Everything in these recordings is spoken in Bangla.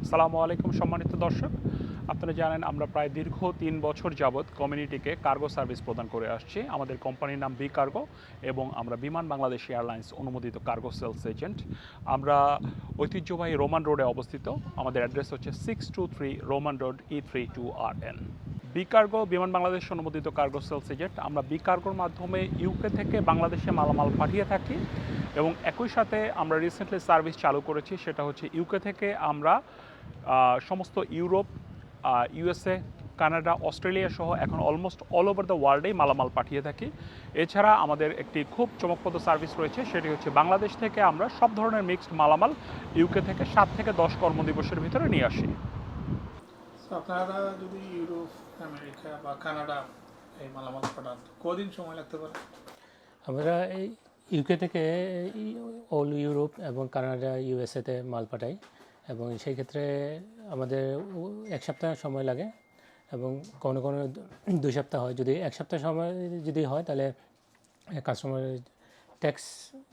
আসসালামু আলাইকুম সম্মানিত দর্শক, আপনারা জানেন আমরা প্রায় দীর্ঘ ৩ বছর যাবৎ কমিউনিটিকে কার্গো সার্ভিস প্রদান করে আসছি। আমাদের কোম্পানির নাম বি কার্গো এবং আমরা বিমান বাংলাদেশ এয়ারলাইন্স অনুমোদিত কার্গো সেলস এজেন্ট। আমরা ঐতিহ্যবাহী রোমান রোডে অবস্থিত। আমাদের অ্যাড্রেস হচ্ছে 623 Roman road E32RN। B cargo বিমান বাংলাদেশ অনুমোদিত কার্গো সেলস এজেন্ট। আমরা বি কার্গোর মাধ্যমে ইউকে থেকে বাংলাদেশে মালামাল পাঠিয়ে থাকি এবং একই সাথে আমরা রিসেন্টলি সার্ভিস চালু করেছি, সেটা হচ্ছে ইউকে থেকে আমরা সমস্ত ইউরোপ, ইউএসএ, কানাডা, অস্ট্রেলিয়া সহ এখন অলমোস্ট অল ওভার দ্য ওয়ার্ল্ডেই মালামাল পাঠিয়ে থাকি। এছাড়া আমাদের একটি খুব চমকপ্রদ সার্ভিস রয়েছে, সেটি হচ্ছে বাংলাদেশ থেকে আমরা সব ধরনের মিক্সড মালামাল ইউকে থেকে 7 থেকে 10 কর্মদিবসের ভিতরে নিয়ে আসি। আপনারা যদি ইউরোপ, আমেরিকা বা কানাডা এই মালামাল পাঠান কদিন সময় লাগতে পারে? আমরা এই ইউকে থেকে অল ইউরোপ এবং কানাডা, ইউএসএতে মাল পাঠাই এবং সেই ক্ষেত্রে আমাদের 1 সপ্তাহ সময় লাগে এবং কোনো কোনো 2 সপ্তাহ হয়। যদি 1 সপ্তাহ সময় যদি হয় তাহলে কাস্টমারের ট্যাক্স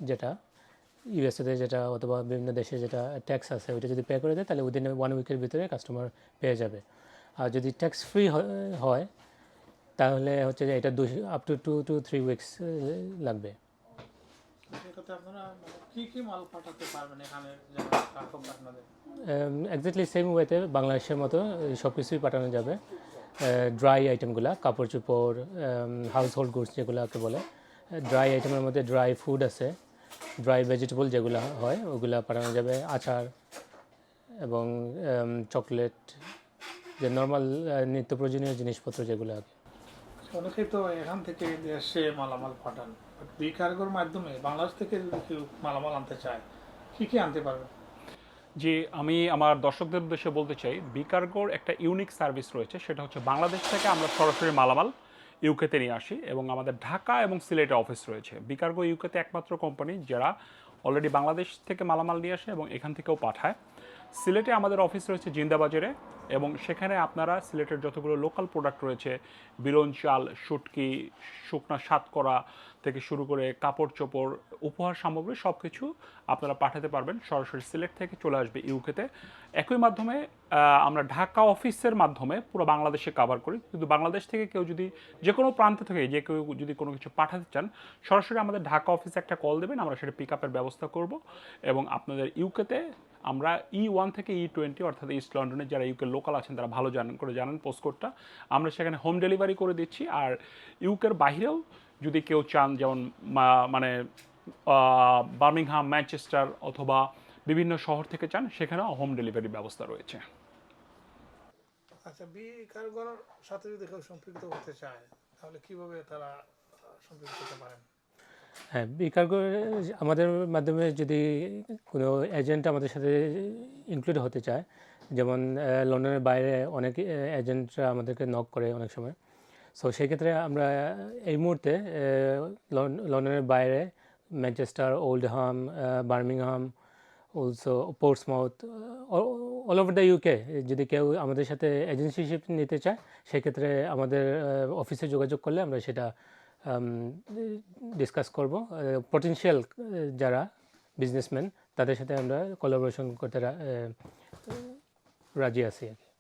যেটা ইউএসএতে যেটা অথবা বিভিন্ন দেশে যেটা ট্যাক্স আছে ওইটা যদি পে করে দেয় তাহলে উইদিন 1 উইকের ভিতরে কাস্টমার পেয়ে যাবে। আর যদি ট্যাক্স ফ্রি হয় তাহলে হচ্ছে যে এটা আপ টু 2 to 3 উইকস লাগবে। সেক্ষেত্রে আপনারা কি কি মাল পাঠাতে পারবেন এখানে আপনাদের? এক্স্যাক্টলি সেম ওয়েতে বাংলাদেশের মতো সব কিছুই পাঠানো যাবে। ড্রাই আইটেমগুলো, কাপড় চোপড়, হাউস হোল্ড গুডস যেগুলোকে বলে। ড্রাই আইটেমের মধ্যে ড্রাই ফুড আছে, ড্রাই ভেজিটেবল যেগুলো হয় ওগুলো পাঠানো যাবে, আচার এবং চকলেট, যে নর্মাল নিত্য প্রয়োজনীয় জিনিসপত্র যেগুলো আর কি। অনেকেই তো এখান থেকে দেশে মালামাল পাঠান, বি কার্গোর মাধ্যমে বাংলাদেশ থেকে যদি কেউ মালামাল আনতে চায় কি কি আনতে পারবে? যে আমি আমার দর্শকদের উদ্দেশ্যে বলতে চাই, বি কার্গোর একটা ইউনিক সার্ভিস রয়েছে, সেটা হচ্ছে বাংলাদেশ থেকে আমরা সরাসরি মালামাল ইউকেতে নিয়ে আসি এবং আমাদের ঢাকা এবং সিলেটে অফিস রয়েছে। বি কার্গো ইউকেতে একমাত্র কোম্পানি যারা অলরেডি বাংলাদেশ থেকে মালামাল নিয়ে আসে এবং এখান থেকেও পাঠায়। সিলেটে আমাদের অফিস রয়েছে জিন্দাবাজারে এবং সেখানে আপনারা সিলেটের যতগুলো লোকাল প্রোডাক্ট রয়েছে, বিরন চাল, শুটকি, শুকনা সাতকরা থেকে শুরু করে কাপড় চোপড়, উপহার সামগ্রী সব কিছু আপনারা পাঠাতে পারবেন। সরাসরি সিলেট থেকে চলে আসবে ইউকেতে। একই মাধ্যমে আমরা ঢাকা অফিসের মাধ্যমে পুরো বাংলাদেশে কাভার করি, কিন্তু বাংলাদেশ থেকে কেউ যদি যে কোনো প্রান্ত থেকে যে কেউ যদি কোনো কিছু পাঠাতে চান সরাসরি আমাদের ঢাকা অফিসে একটা কল দেবেন, আমরা সেটা পিক আপের ব্যবস্থা করব এবং আপনাদের ইউকেতে আমরা E1 থেকে E20 অর্থাৎ ইস্ট লন্ডনের যারা ইউকে লোকাল আছেন তারা ভালো জানেন পোস্টকোডটা, আমরা সেখানে হোম ডেলিভারি করে দিচ্ছি। আর ইউকের বাইরেও যদি কেউ চান, যেমন মানে বার্মিংহাম, ম্যানচেস্টার অথবা বিভিন্ন শহর থেকে চান, সেখানেও হোম ডেলিভারি ব্যবস্থা রয়েছে। আচ্ছা, বি কার্গোর সাথে যদি কেউ সম্পৃক্ত হতে চায় তাহলে কিভাবে তারা সম্পৃক্ত হতে পারেন? হ্যাঁ, বি কার্গো আমাদের মাধ্যমে যদি কোনো এজেন্ট আমাদের সাথে ইনক্লুড হতে চায়, যেমন লন্ডনের বাইরে অনেক এজেন্টরা আমাদেরকে নক করে অনেক সময়। সো সেই ক্ষেত্রে আমরা এই মুহূর্তে লন্ডনের বাইরে Manchester, Oldham, Birmingham, also Portsmouth, all over the UK যদি কেউ আমাদের সাথে এজেন্সিশিপ নিতে চায় সেক্ষেত্রে আমাদের অফিসে যোগাযোগ করলে আমরা সেটা ডিসকাস করব। পটেনশিয়াল যারা বিজনেসম্যান তাদের সাথে আমরা কোলাবোরেশন করতে রাজি আছি।